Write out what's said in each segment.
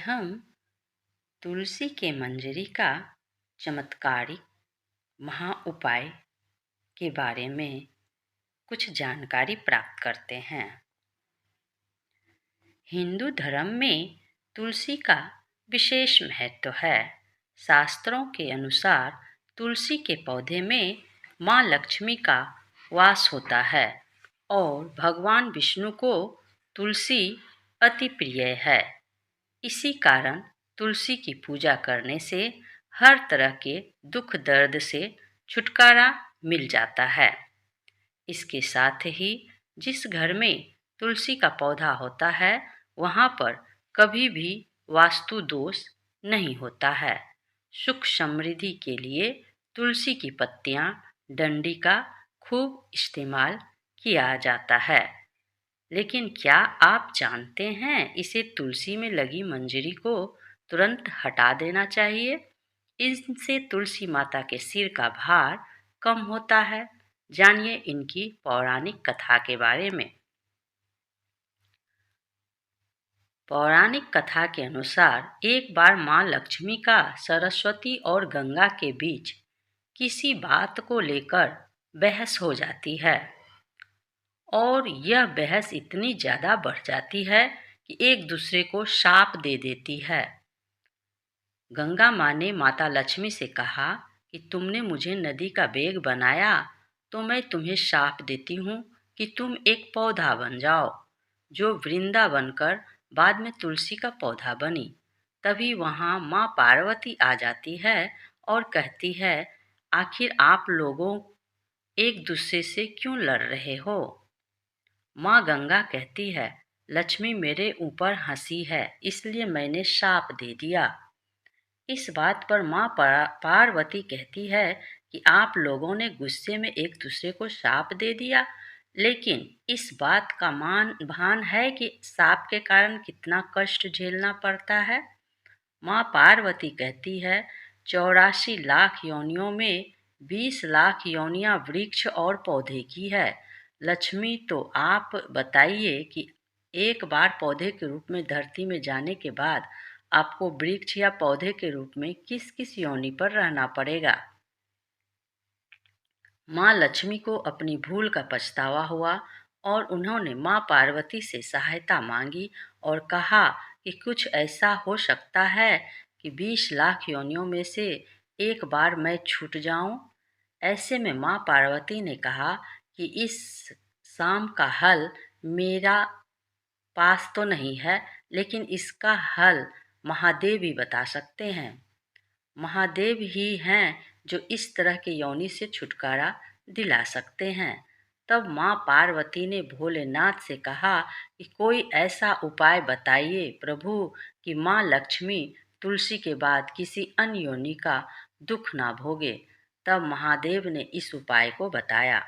हम तुलसी के मंजरी का चमत्कारिक महाउपाय के बारे में कुछ जानकारी प्राप्त करते हैं। हिंदू धर्म में तुलसी का विशेष महत्व है। शास्त्रों के अनुसार तुलसी के पौधे में माँ लक्ष्मी का वास होता है और भगवान विष्णु को तुलसी अति प्रिय है। इसी कारण तुलसी की पूजा करने से हर तरह के दुख दर्द से छुटकारा मिल जाता है। इसके साथ ही जिस घर में तुलसी का पौधा होता है वहाँ पर कभी भी वास्तु दोष नहीं होता है। सुख समृद्धि के लिए तुलसी की पत्तियाँ, डंडी का खूब इस्तेमाल किया जाता है। लेकिन क्या आप जानते हैं इसे तुलसी में लगी मंजरी को तुरंत हटा देना चाहिए। इनसे तुलसी माता के सिर का भार कम होता है। जानिए इनकी पौराणिक कथा के बारे में। पौराणिक कथा के अनुसार एक बार माँ लक्ष्मी का सरस्वती और गंगा के बीच किसी बात को लेकर बहस हो जाती है और यह बहस इतनी ज़्यादा बढ़ जाती है कि एक दूसरे को शाप दे देती है। गंगा माँ ने माता लक्ष्मी से कहा कि तुमने मुझे नदी का वेग बनाया तो मैं तुम्हें शाप देती हूँ कि तुम एक पौधा बन जाओ, जो वृंदा बनकर बाद में तुलसी का पौधा बनी। तभी वहाँ माँ पार्वती आ जाती है और कहती है, आखिर आप लोगों एक दूसरे से क्यों लड़ रहे हो। माँ गंगा कहती है, लक्ष्मी मेरे ऊपर हंसी है इसलिए मैंने शाप दे दिया। इस बात पर माँ पार्वती कहती है कि आप लोगों ने गुस्से में एक दूसरे को शाप दे दिया, लेकिन इस बात का भान है कि शाप के कारण कितना कष्ट झेलना पड़ता है। माँ पार्वती कहती है, 84 लाख योनियों में 20 लाख योनियाँ वृक्ष और पौधे की है। लक्ष्मी तो आप बताइए कि एक बार पौधे के रूप में धरती में जाने के बाद आपको वृक्ष या पौधे के रूप में किस किस योनि पर रहना पड़ेगा। माँ लक्ष्मी को अपनी भूल का पछतावा हुआ और उन्होंने माँ पार्वती से सहायता मांगी और कहा कि कुछ ऐसा हो सकता है कि 20 लाख योनियों में से एक बार मैं छूट जाऊं। ऐसे में माँ पार्वती ने कहा कि इस शाम का हल मेरा पास तो नहीं है, लेकिन इसका हल महादेव ही बता सकते हैं। महादेव ही हैं जो इस तरह के योनि से छुटकारा दिला सकते हैं। तब माँ पार्वती ने भोलेनाथ से कहा कि कोई ऐसा उपाय बताइए प्रभु कि माँ लक्ष्मी तुलसी के बाद किसी अन्य योनि का दुख ना भोगे। तब महादेव ने इस उपाय को बताया।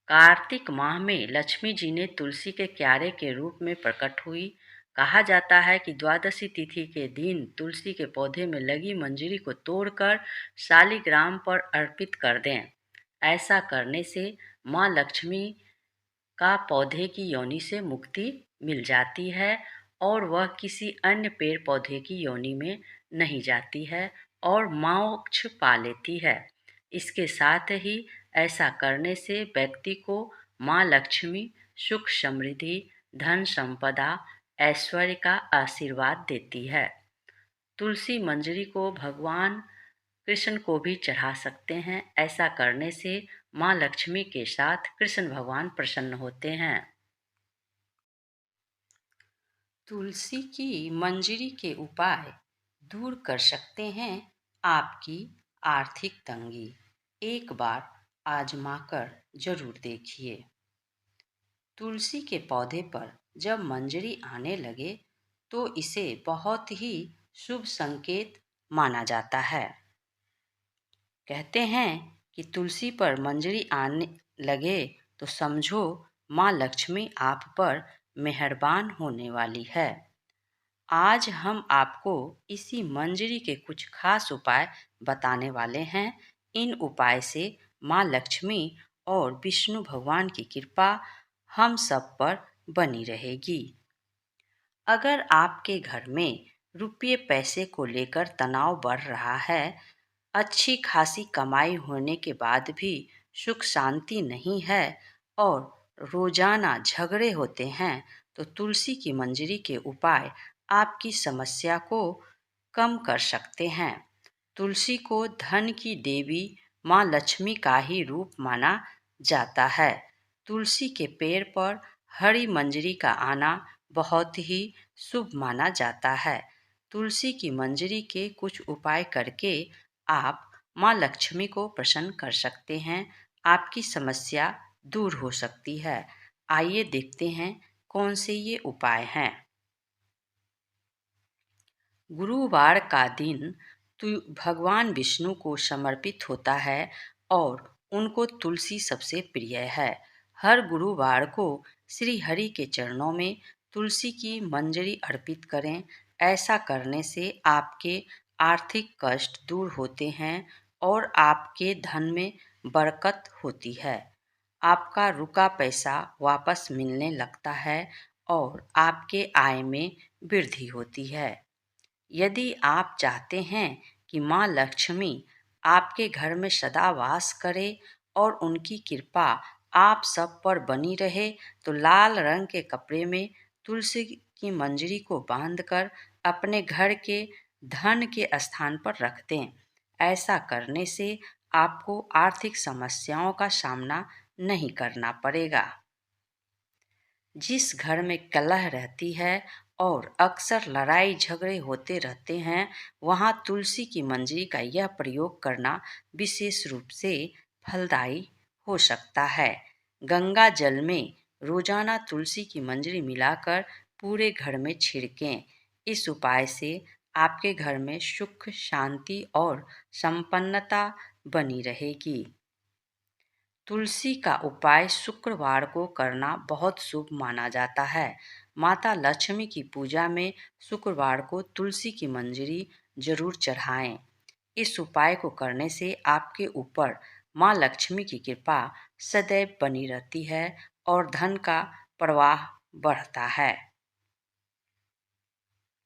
कार्तिक माह में लक्ष्मी जी ने तुलसी के क्यारे के रूप में प्रकट हुई। कहा जाता है कि द्वादशी तिथि के दिन तुलसी के पौधे में लगी मंजरी को तोड़कर शालिग्राम पर अर्पित कर दें। ऐसा करने से माँ लक्ष्मी का पौधे की योनि से मुक्ति मिल जाती है और वह किसी अन्य पेड़ पौधे की योनि में नहीं जाती है और मोक्ष पा लेती है। इसके साथ ही ऐसा करने से व्यक्ति को माँ लक्ष्मी सुख समृद्धि धन संपदा ऐश्वर्य का आशीर्वाद देती है। तुलसी मंजरी को भगवान कृष्ण को भी चढ़ा सकते हैं। ऐसा करने से माँ लक्ष्मी के साथ कृष्ण भगवान प्रसन्न होते हैं। तुलसी की मंजरी के उपाय दूर कर सकते हैं आपकी आर्थिक तंगी। एक बार आजमाकर जरूर देखिए। तुलसी के पौधे पर जब मंजरी आने लगे तो इसे बहुत ही शुभ संकेत माना जाता है। कहते हैं कि तुलसी पर मंजरी आने लगे तो समझो माँ लक्ष्मी आप पर मेहरबान होने वाली है। आज हम आपको इसी मंजरी के कुछ खास उपाय बताने वाले हैं। इन उपाय से माँ लक्ष्मी और विष्णु भगवान की कृपा हम सब पर बनी रहेगी। अगर आपके घर में रुपये पैसे को लेकर तनाव बढ़ रहा है, अच्छी खासी कमाई होने के बाद भी सुख शांति नहीं है और रोजाना झगड़े होते हैं, तो तुलसी की मंजरी के उपाय आपकी समस्या को कम कर सकते हैं। तुलसी को धन की देवी माँ लक्ष्मी का ही रूप माना जाता है। तुलसी के पेड़ पर हरी मंजरी का आना बहुत ही शुभ माना जाता है। तुलसी की मंजरी के कुछ उपाय करके आप माँ लक्ष्मी को प्रसन्न कर सकते हैं। आपकी समस्या दूर हो सकती है। आइए देखते हैं कौन से ये उपाय हैं। गुरुवार का दिन तु भगवान विष्णु को समर्पित होता है और उनको तुलसी सबसे प्रिय है। हर गुरुवार को श्री हरि के चरणों में तुलसी की मंजरी अर्पित करें। ऐसा करने से आपके आर्थिक कष्ट दूर होते हैं और आपके धन में बरकत होती है। आपका रुका पैसा वापस मिलने लगता है और आपके आय में वृद्धि होती है। यदि आप चाहते हैं कि माँ लक्ष्मी आपके घर में सदा वास करे और उनकी कृपा आप सब पर बनी रहे, तो लाल रंग के कपड़े में तुलसी की मंजरी को बांधकर अपने घर के धन के स्थान पर रख दें। ऐसा करने से आपको आर्थिक समस्याओं का सामना नहीं करना पड़ेगा। जिस घर में कलह रहती है और अक्सर लड़ाई झगड़े होते रहते हैं, वहाँ तुलसी की मंजरी का यह प्रयोग करना विशेष रूप से फलदायी हो सकता है। गंगा जल में रोजाना तुलसी की मंजरी मिलाकर पूरे घर में छिड़कें। इस उपाय से आपके घर में सुख शांति और संपन्नता बनी रहेगी। तुलसी का उपाय शुक्रवार को करना बहुत शुभ माना जाता है। माता लक्ष्मी की पूजा में शुक्रवार को तुलसी की मंजरी जरूर चढ़ाएं। इस उपाय को करने से आपके ऊपर माँ लक्ष्मी की कृपा सदैव बनी रहती है और धन का प्रवाह बढ़ता है।